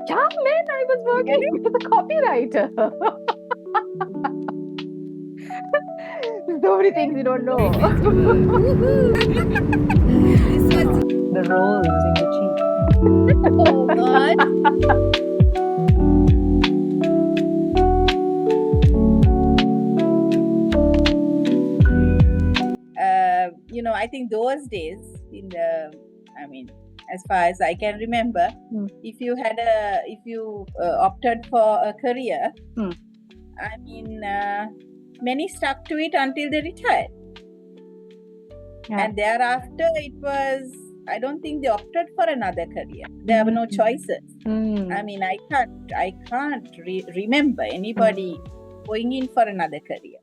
Yeah, man, I was working as a copywriter. So many things you don't know. This was The roles in the cheese. oh God. I think those days as far as I can remember, if you opted for a career, many stuck to it until they retired. Yeah. And thereafter, I don't think they opted for another career. There were no choices. I can't remember anybody going in for another career.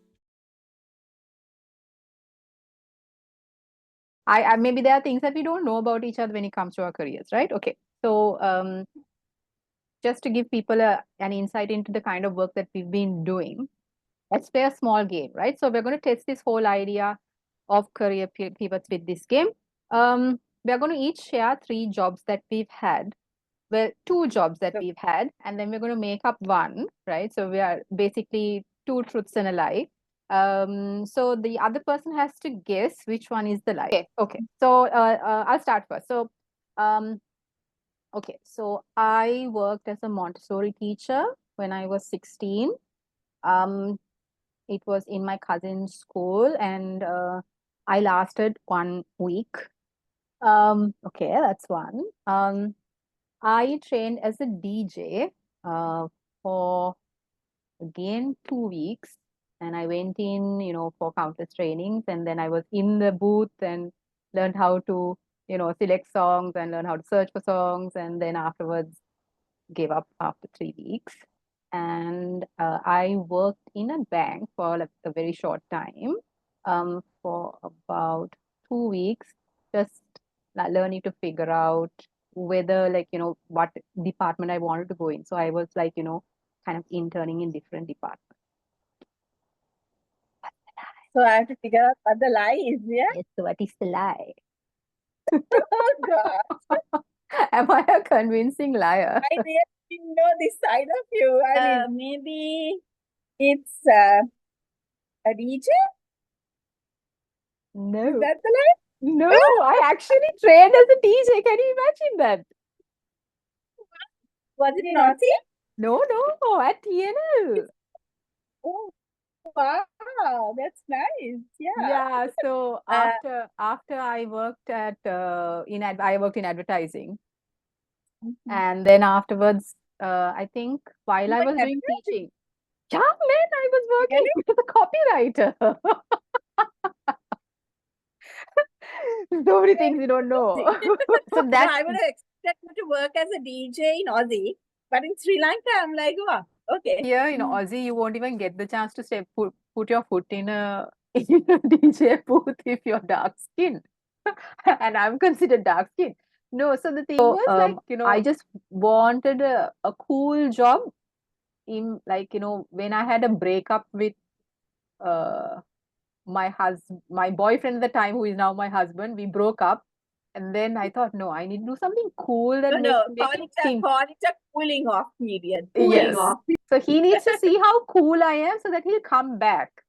I maybe there are things that we don't know about each other when it comes to our careers, right? Okay. So just to give people an insight into the kind of work that we've been doing, let's play a small game, right? So we're going to test this whole idea of career pivots with this game. We're going to each share 3 jobs that we've had. Well, 2 jobs that we've had, and then we're going to make up one, right? So we are basically 2 truths and a lie. So the other person has to guess which one is the lie. Okay. So I'll start first. So okay, so I worked as a Montessori teacher when I was 16. It was in my cousin's school, and I lasted 1 week. Okay, that's one. I trained as a DJ for again 2 weeks, and I went in, for countless trainings, and then I was in the booth and learned how to, select songs and learn how to search for songs, and then afterwards gave up after 3 weeks. And I worked in a bank for like a very short time, for about 2 weeks, just learning to figure out whether, like, what department I wanted to go in. So I was like, kind of interning in different departments. So I have to figure out what the lie is, yeah? Yes, so what is the lie? Oh God. Am I a convincing liar? I really didn't know this side of you. Maybe it's a DJ? No. Is that the lie? No, I actually trained as a DJ. Can you imagine that? Was it naughty? No, at TNL. Oh, wow, that's nice. Yeah. Yeah, so after I worked I worked in advertising, and then afterwards, I think while You I were was doing advertising? teaching, yeah, man, I was working Really? as a copywriter. So many things you don't know. So No, that's I would have expected you to work as a DJ in Aussie, but in Sri Lanka, I'm like, wow, okay. here, Aussie, you won't even get the chance to put your foot in a, in a DJ booth if you're dark skinned. And I'm considered dark skinned. No, so the thing was, like, I just wanted a cool job in, like, when I had a breakup with uh my boyfriend at the time, who is now my husband. We broke up, and then I thought, no, I need to do something cool that makes me think. Call it a cooling off period. Yes. So he needs to see how cool I am so that he'll come back.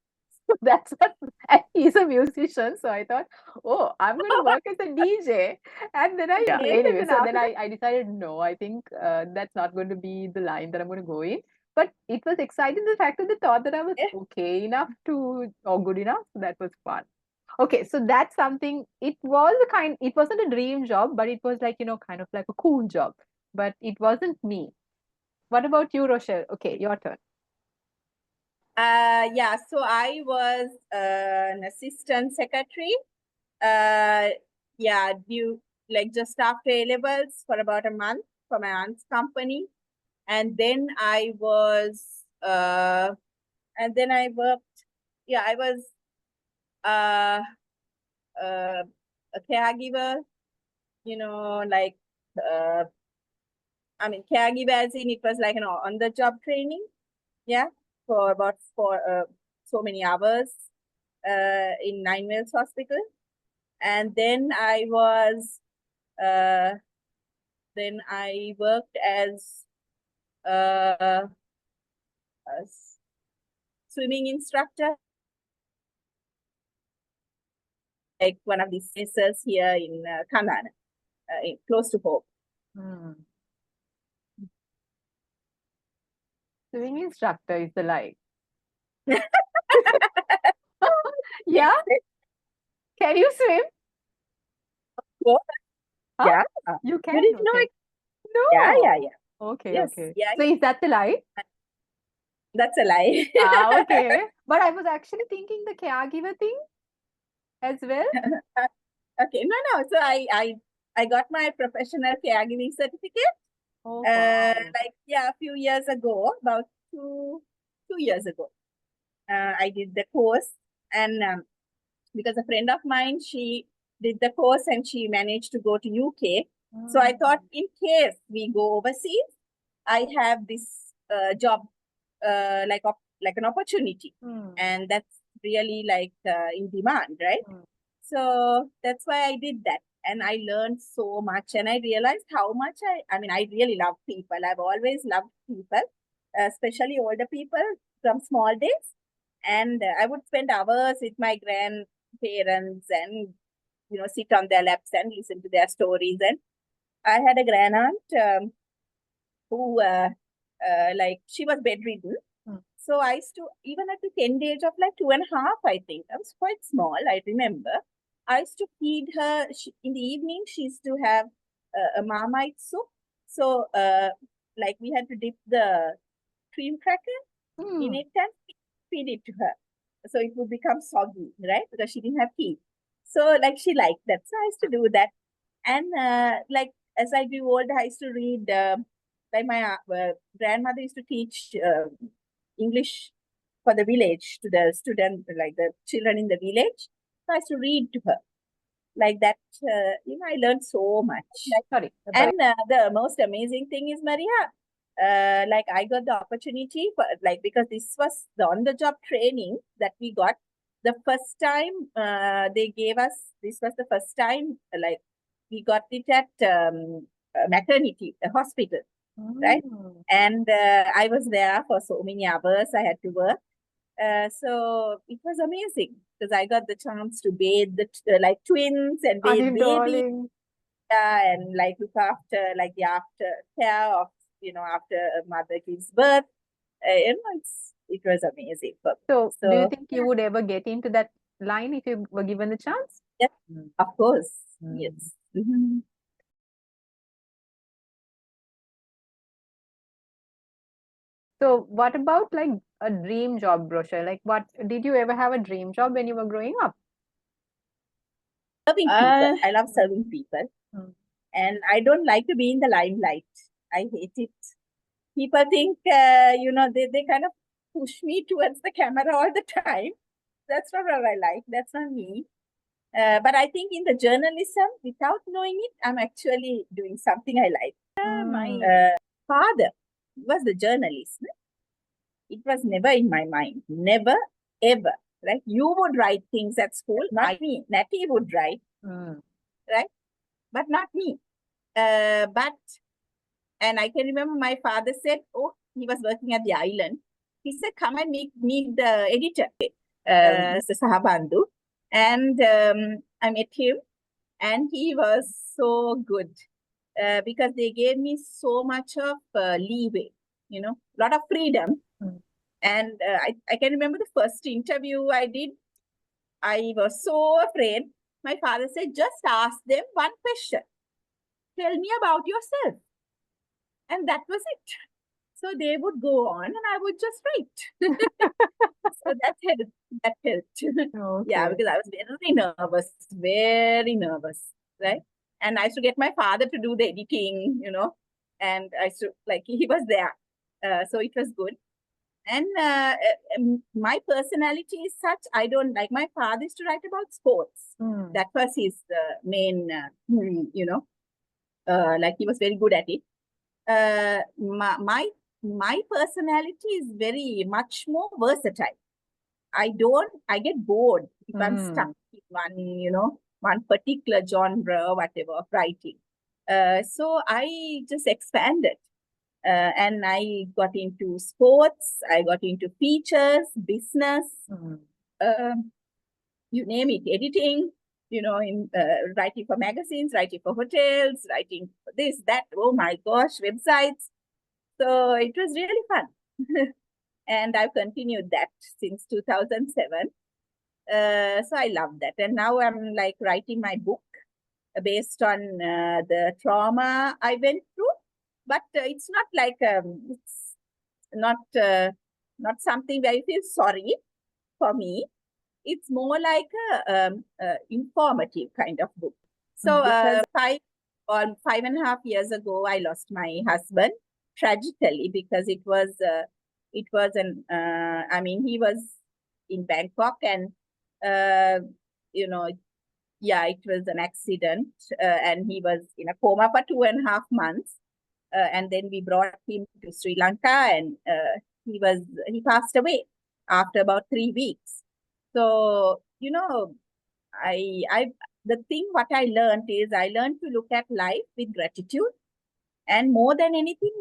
So that's what, and he's a musician. So I thought, oh, I'm going to work as a DJ. And then I did. Anyway, so then I decided, no, I think that's not going to be the line that I'm going to go in. But it was exciting, the fact of the thought that I was okay enough to, or good enough. So that was fun. Okay, so that's something, it wasn't a dream job, but it was like, kind of like a cool job. But it wasn't me. What about you, Rochelle? Okay, your turn. Yeah, so I was an assistant secretary. Yeah, just after A levels for about a month for my aunt's company, and then I worked. Yeah, I was uh, a caregiver. Like caregiver as in it was like an on-the-job training. Yeah, for about so many hours in Nine Mills Hospital, and then I worked as uh, swimming instructor, like one of these places here in Kanana, close to home. Swimming instructor is the life. Yeah? Can you swim? Oh, Huh? yeah. You You can? didn't know Okay. it? No. Yeah. Okay, Yes. okay. Yeah, So is that the lie? that's a lie. Okay. But I was actually thinking the caregiver thing as well. Okay, no. So I got my professional caregiving certificate. Oh, wow. A few years ago, about 2 years ago, I did the course, and because a friend of mine, she did the course and she managed to go to UK. So I thought, in case we go overseas, I have this job, like an opportunity, and that's really in demand, right? So that's why I did that. And I learned so much, and I realized how much I really love people. I've always loved people, especially older people from small days. And I would spend hours with my grandparents and, sit on their laps and listen to their stories. And I had a grand aunt who, she was bedridden. So I used to, even at the tender age of like 2.5, I think, I was quite small, I remember. I used to feed her in the evening. She used to have a Marmite soup. So, we had to dip the cream cracker in it and feed it to her. So it would become soggy, right? Because she didn't have teeth. So, she liked that. So I used to do that. And, as I grew older, I used to read, my grandmother used to teach English for the village to the student, like the children in the village. So I used to read to her like that. I learned so much. Sorry. And the most amazing thing is, Maria, I got the opportunity for, because this was the on-the-job training that we got. The first time they gave us, this was the first time, we got it at a maternity, a hospital, right? And I was there for so many hours. I had to work. So it was amazing because I got the chance to bathe the twins and bathe babies. Darling. And look after the aftercare of, after a mother gives birth. It was amazing for me. So do you think you would ever get into that line if you were given the chance? Yes, of course. Yes. So what about a dream job, Rochelle? What did you ever have a dream job when you were growing up? Serving people. I love serving people. And I don't like to be in the limelight. I hate it. People think, they kind of push me towards the camera all the time. That's not what I like. That's not me. But I think in the journalism, without knowing it, I'm actually doing something I like. My father was the journalist. It was never in my mind. Never, ever. Like, you would write things at school, not me. Natty would write, right? But not me. And I can remember my father said, he was working at the island. He said, come and meet the editor, Mr. Sahabandhu. And I met him, and he was so good because they gave me so much of leeway, a lot of freedom. And I can remember the first interview I did. I was so afraid. My father said, just ask them one question. Tell me about yourself. And that was it. So they would go on and I would just write. So that helped. Okay. Yeah, because I was very nervous, right? And I used to get my father to do the editing, and I used to, he was there. So it was good. And my personality is such, I don't like, my father used to write about sports. That was his main, he was very good at it. My personality is very much more versatile. I get bored if I'm stuck in one particular genre, whatever, of writing. So I just expanded. And I got into sports, I got into features, business, you name it, editing, in writing for magazines, writing for hotels, writing for this, that, oh my gosh, websites. So it was really fun. And I've continued that since 2007. So I love that. And now I'm like writing my book based on the trauma I went through. But it's not like, it's not something where I feel sorry for me. It's more like a informative kind of book. So because 5.5 years ago, I lost my husband tragically because it was I mean, he was in Bangkok and uh, you know yeah, it was an accident, and he was in a coma for 2.5 months, and then we brought him to Sri Lanka, and he passed away after about 3 weeks. So I the thing what I learned is I learned to look at life with gratitude, and more than anything,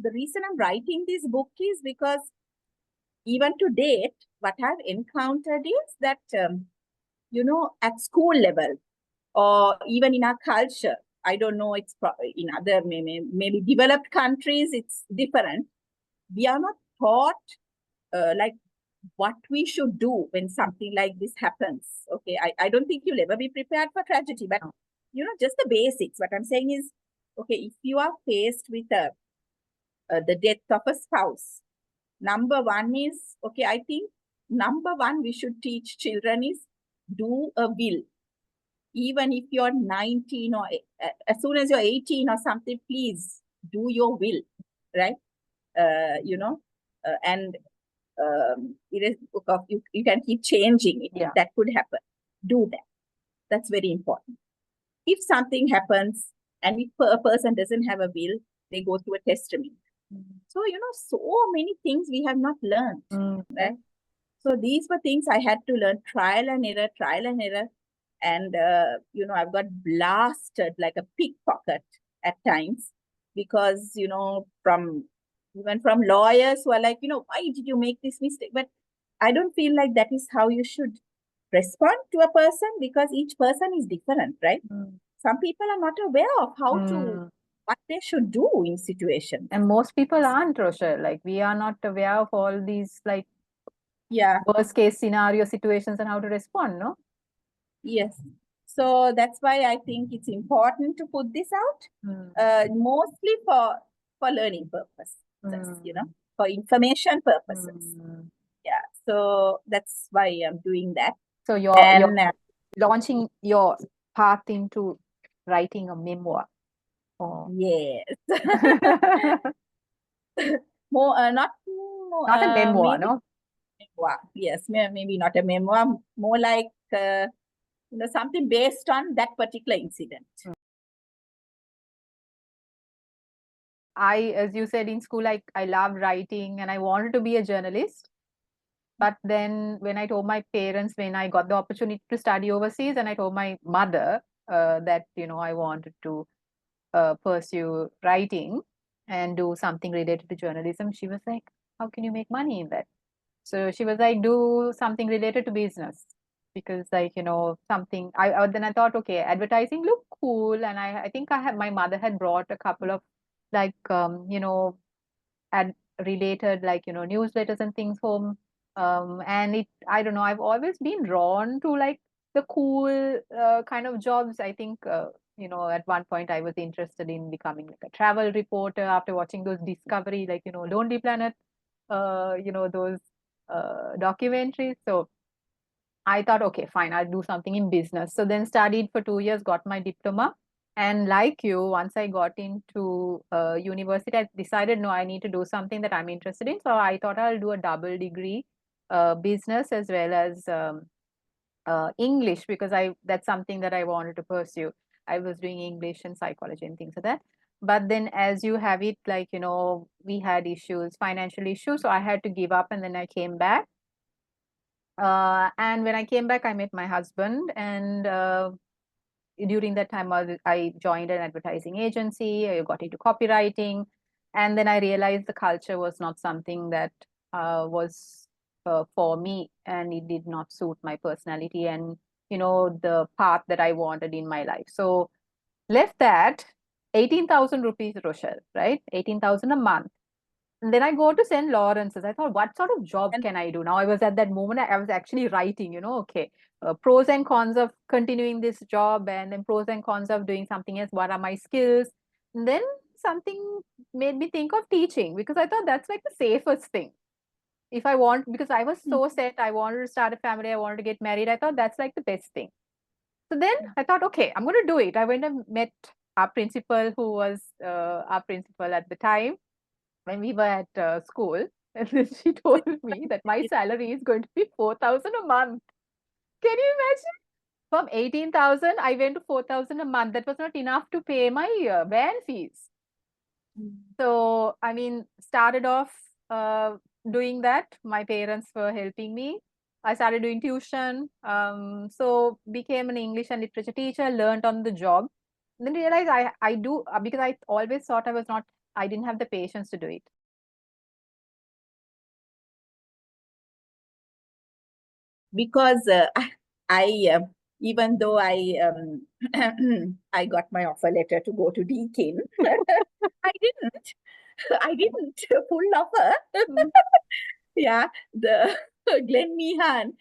the reason I'm writing this book is because even to date, what I've encountered is that at school level or even in our culture, I don't know, it's in other maybe developed countries, it's different. We are not taught like what we should do when something like this happens. Okay, I don't think you'll ever be prepared for tragedy, but just the basics. What I'm saying is, okay, if you are faced with the death of a spouse, number one is, okay, I think number one we should teach children is do a will. Even if you're 19 or as soon as you're 18 or something, please do your will, right? And it is, you can keep changing it. Yeah. That could happen. Do that. That's very important. If something happens and if a person doesn't have a will, they go through a testament. So, so many things we have not learned, right? So these were things I had to learn, trial and error. And, I've got blasted like a pickpocket at times because, from lawyers who are like, why did you make this mistake? But I don't feel like that is how you should respond to a person, because each person is different, right? Some people are not aware of what they should do in situations. And most people aren't, Rochelle. Like, we are not aware of all these, like, worst case scenario situations and how to respond, no? Yes. So that's why I think it's important to put this out, mostly for learning purposes, for information purposes. Yeah. So that's why I'm doing that. So you're launching your path into writing a memoir. Oh. Yes. More, not a memoir, no? Memoir. Yes, maybe not a memoir. More like something based on that particular incident. As you said in school, I love writing and I wanted to be a journalist. But then when I told my parents, when I got the opportunity to study overseas, and I told my mother that, I wanted to pursue writing and do something related to journalism, she was like, how can you make money in that? So she was like, do something related to business. Because something, then I thought, okay, advertising looked cool. And I think my mother had brought a couple of like, ad related, like, newsletters and things home. And I don't know, I've always been drawn to like the cool kind of jobs. I think, at one point I was interested in becoming like a travel reporter after watching those Discovery, like, Lonely Planet, those documentaries. So I thought, okay, fine, I'll do something in business. So then studied for 2 years, got my diploma. And like you, once I got into university, I decided, no, I need to do something that I'm interested in. So I thought I'll do a double degree, business as well as English, because that's something that I wanted to pursue. I was doing English and psychology and things like that. But then as you have it, like, we had issues, financial issues. So I had to give up, and then I came back. And when I came back, I met my husband, and during that time, I joined an advertising agency. I got into copywriting, And then I realized the culture was not something that was for me, and it did not suit my personality and, the path that I wanted in my life. So left that, 18,000 rupees, Rochelle, right? 18,000 a month. And then I go to St. Lawrence's. I thought, what sort of job And can I do? Now I was at that moment, I was actually writing, okay, pros and cons of continuing this job, and then pros and cons of doing something else. What are my skills? And then something made me think of teaching, because I thought that's like the safest thing. If I want, because I was so set, I wanted to start a family, I wanted to get married. I thought that's like the best thing. So then I thought, okay, I'm going to do it. I went and met our principal, who was our principal at the time when we were at school. And then she told me that my salary is going to be 4,000 a month. Can you imagine? From 18,000, I went to 4,000 a month. That was not enough to pay my van fees. So, I mean, started off doing that. My parents were helping me. I started doing tuition. So became an English and literature teacher, learned on the job. Then realized I do, because I always thought I didn't have the patience to do it. because I even though I got my offer letter to go to Deakin, I didn't. I didn't full offer. Yeah, the Glenn Meehan,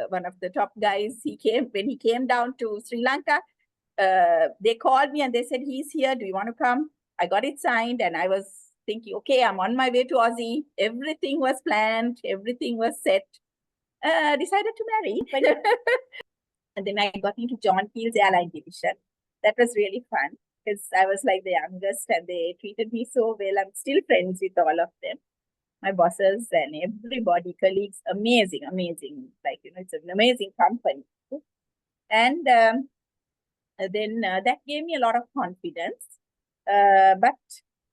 one of the top guys, when he came down to Sri Lanka. They called me and they said, he's here. Do you want to come? I got it signed and I was thinking, okay, I'm on my way to Aussie. Everything was planned. Everything was set. Decided to marry. And then I got into John Keel's airline division. That was really fun because I was like the youngest and they treated me so well. I'm still friends with all of them. My bosses and everybody, colleagues, amazing, amazing. Like, it's an amazing company. And then that gave me a lot of confidence. But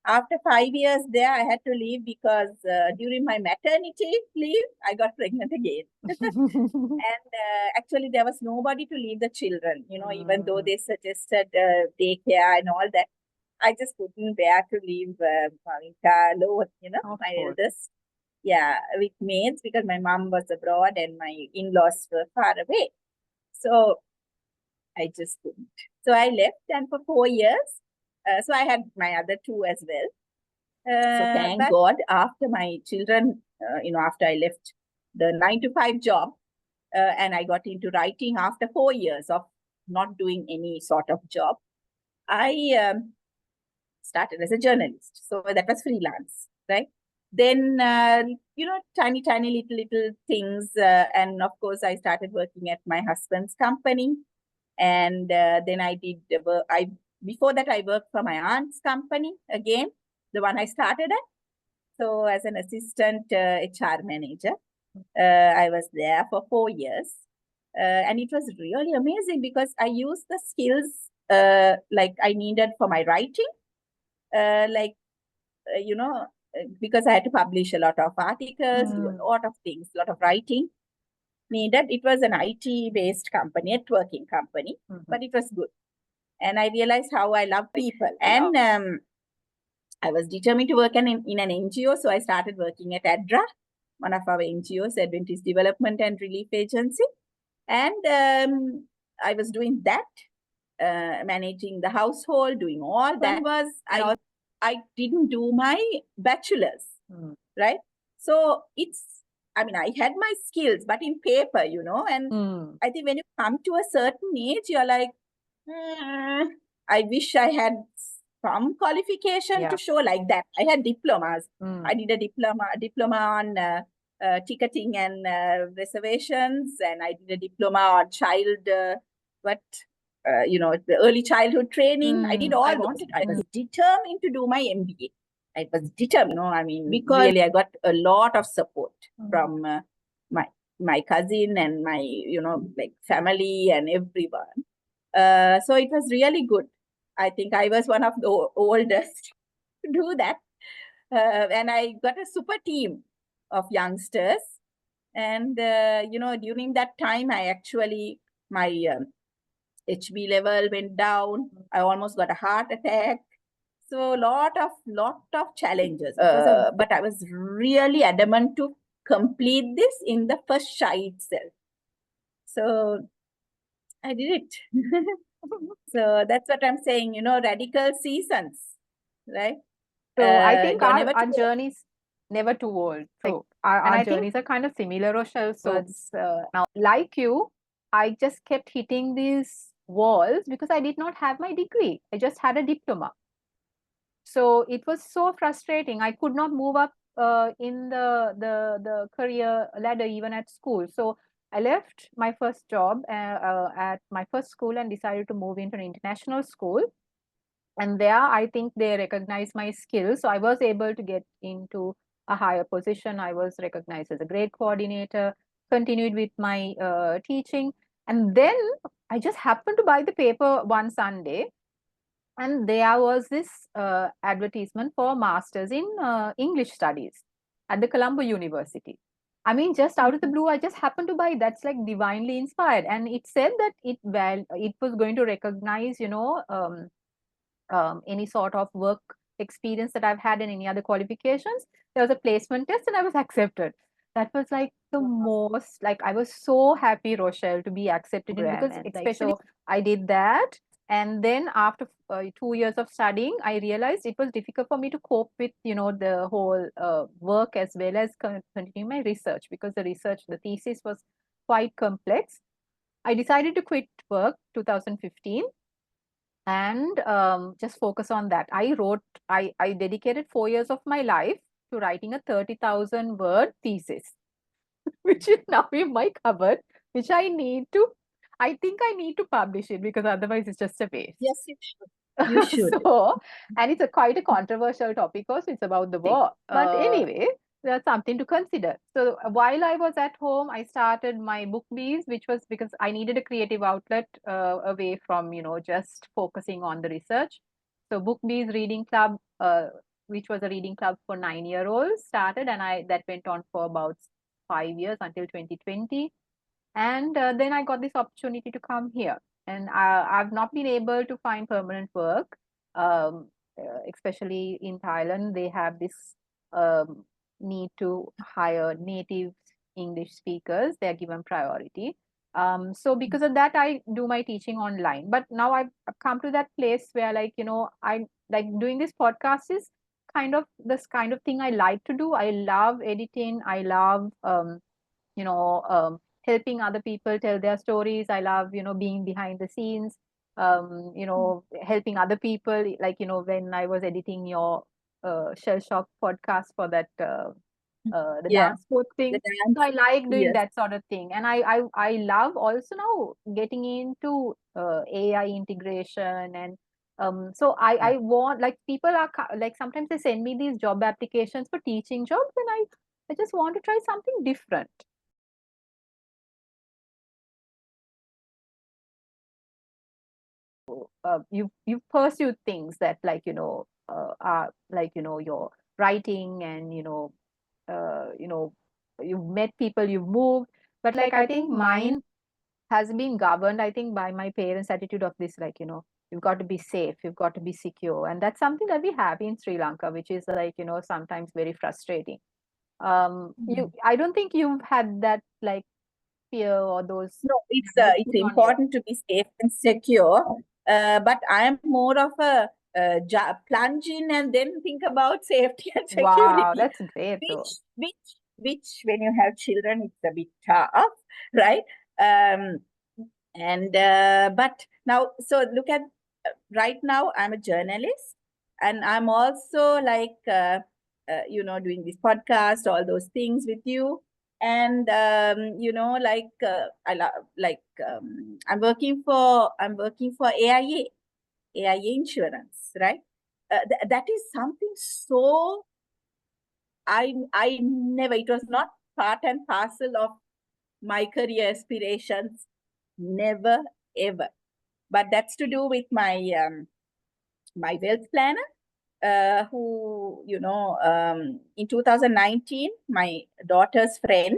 after 5 years there, I had to leave because during my maternity leave, I got pregnant again. And actually, there was nobody to leave the children, even though they suggested daycare and all that. I just couldn't bear to leave Mavinka alone, my eldest. Yeah, with maids because my mom was abroad and my in-laws were far away. So I just couldn't. So I left, and for 4 years, so I had my other two as well. So thank God, after my children, after I left the 9 to 5 job, and I got into writing after 4 years of not doing any sort of job, I started as a journalist. So that was freelance, right? Then, tiny, little things. And of course, I started working at my husband's company. And then I did, before that, I worked for my aunt's company again, the one I started at. So as an assistant HR manager, I was there for 4 years. And it was really amazing because I used the skills like I needed for my writing, because I had to publish a lot of articles, do a lot of things, a lot of writing needed. It was an IT-based company, networking company, but it was good. And I realized how I love people. And I was determined to work in an NGO, so I started working at ADRA, one of our NGOs, Adventist Development and Relief Agency. And I was doing that, managing the household, doing all that. I didn't do my bachelor's, right? So I had my skills, but in paper, and I think when you come to a certain age, you're like, I wish I had some qualification to show like that. I had diplomas. I did a diploma on ticketing and reservations, and I did a diploma on the early childhood training. I did all I wanted. I was determined to do my MBA. I was determined, because really I got a lot of support from my cousin and my, family and everyone. So it was really good. I think I was one of the oldest to do that. And I got a super team of youngsters. And, during that time, my HB level went down. I almost got a heart attack. So lot of challenges. But I was really adamant to complete this in the first try itself. So I did it. So that's what I'm saying, radical seasons, right? So I think You're never our too old. journeys never too old. True. Our journeys are kind of similar, Rochelle. So now, like you, I just kept hitting these walls because I did not have my degree. I just had a diploma. So it was so frustrating. I could not move up in the career ladder even at school. So I left my first job at my first school and decided to move into an international school. And there, I think they recognized my skills. So I was able to get into a higher position. I was recognized as a grade coordinator, continued with my teaching. And then I just happened to buy the paper one Sunday, and there was this advertisement for masters in English studies at the Colombo University. I mean, just out of the blue, I just happened to buy. That's like divinely inspired, and it said that it was going to recognize, any sort of work experience that I've had in any other qualifications. There was a placement test, and I was accepted. That was like the most, like, I was so happy, Rochelle, to be accepted in, because And especially I did that. And then after 2 years of studying, I realized it was difficult for me to cope with, the whole work as well as continuing my research, because the thesis was quite complex. I decided to quit work 2015 and just focus on that. I dedicated 4 years of my life to writing a 30,000 word thesis, which is now in my cupboard, which I think I need to publish it, because otherwise it's just a waste. yes, you should. You should. So, and it's quite a controversial topic also. It's about the war. But anyway, that's something to consider. So while I was at home, I started my book bees, which was because I needed a creative outlet away from, just focusing on the research. So book bees reading club, which was a reading club for 9-year-olds, started, and that went on for about 5 years until 2020. And then I got this opportunity to come here. And I've not been able to find permanent work, especially in Thailand. They have this need to hire native English speakers. They're given priority. So because of that, I do my teaching online. But now I've come to that place where, like, I like doing this podcast is this kind of thing I like to do. I love editing. I love helping other people tell their stories. I love, being behind the scenes, helping other people. Like, when I was editing your Shell Shock podcast for that, the Yeah, dance sport the thing. So dance. I like doing Yes. that sort of thing. And I love also now getting into AI integration. And so I want, like, people are like, sometimes they send me these job applications for teaching jobs, and I just want to try something different. You've pursued things that, like, are like, your writing, and you've met people, you've moved. But like, I think mine has been governed, I think, by my parents' attitude of this, like, you've got to be safe, you've got to be secure. And that's something that we have in Sri Lanka, which is, like, sometimes very frustrating. I don't think you've had that, like, fear or those No, it's put on you. important to be safe and secure. But I am more of a plunge in and then think about safety and security. Wow, that's great though. Which when you have children, it's a bit tough, right? And but now, so look at right now, I'm a journalist, and I'm also like doing this podcast, all those things with you. And like I love, like I'm working for AIA insurance, right? That is something so I never, it was not part and parcel of my career aspirations, never ever. But that's to do with my wealth planner, who in 2019, my daughter's friend,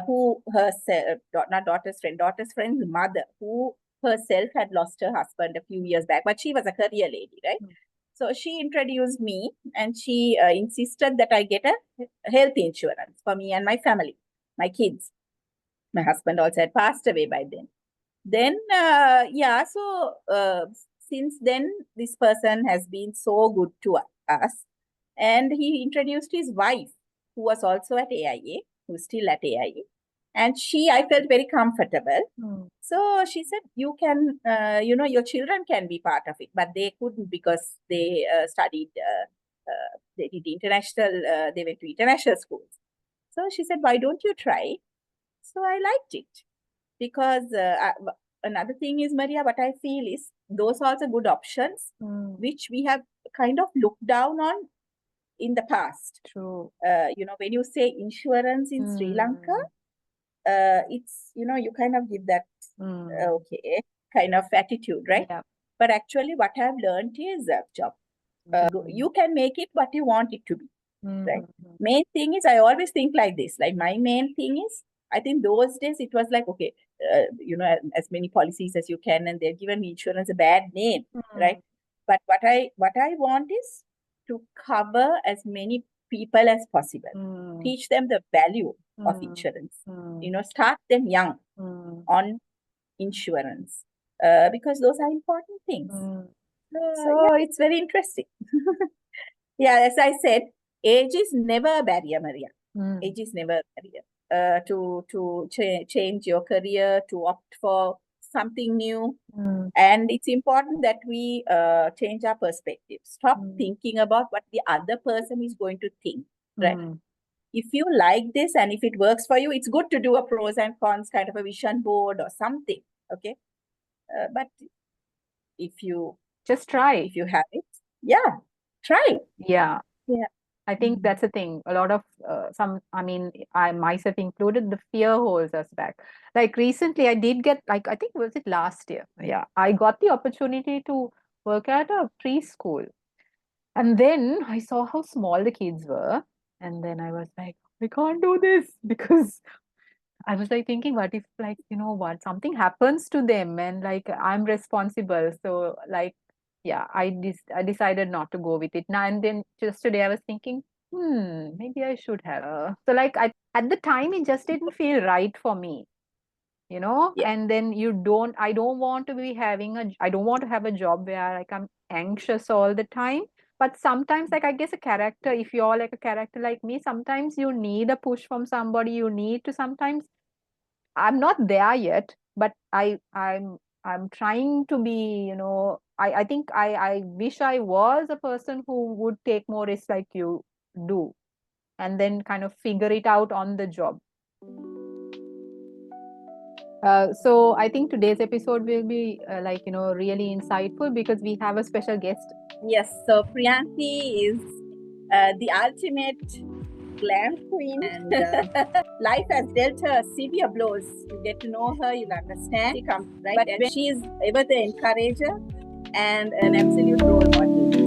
who herself, not daughter's friend's mother, who herself had lost her husband a few years back, but she was a career lady, right? So she introduced me, and she insisted that I get a health insurance for me and my family, my kids. My husband also had passed away by then. Then, since then, this person has been so good to us. And he introduced his wife, who was also at AIA, who's still at AIA. And I felt very comfortable. So she said, you can, your children can be part of it, but they couldn't because they studied, they did they went to international schools. So she said, why don't you try? So I liked it because another thing is, Maria, what I feel is those are also good options, which we have kind of looked down on in the past. True. When you say insurance in Sri Lanka, it's, you kind of give that, okay, kind of attitude, right? Yeah. But actually what I've learned is job. You can make it what you want it to be, right? Main thing is, I always think like this, like my main thing is, I think those days it was like, okay, as many policies as you can, and they're given insurance a bad name, right? But what I want is to cover as many people as possible, teach them the value of insurance, start them young on insurance, because those are important things. So it's very interesting. Yeah, as I said, age is never a barrier, Maria. Age is never a barrier to change your career, to opt for something new. And it's important that we change our perspective. Stop thinking about what the other person is going to think, right? If you like this and if it works for you, it's good to do a pros and cons kind of a vision board or something, okay? But if you just try, if you have it, try. Yeah. I think that's the thing. A lot of I myself included, the fear holds us back. Like recently, I did get, like, I think, was it last year? Yeah, I got the opportunity to work at a preschool. And then I saw how small the kids were. And then I was like, we can't do this because I was like thinking, what if, like, what, something happens to them and like I'm responsible. So like, yeah, I decided not to go with it. Now and then just today I was thinking, maybe I should have. So like at the time it just didn't feel right for me, and then I don't want to I don't want to have a job where like I'm anxious all the time. But sometimes, like, I guess a character, if you're like a character like me, sometimes you need a push from somebody. You need to sometimes. I'm not there yet, but I'm trying to be, I think I wish I was a person who would take more risks like you do, and then kind of figure it out on the job. So I think today's episode will be really insightful because we have a special guest. Yes, so Priyanti is the ultimate glam queen, and life has dealt her severe blows. You get to know her, you'll understand. She comes, right? But she is ever the encourager and an absolute role model.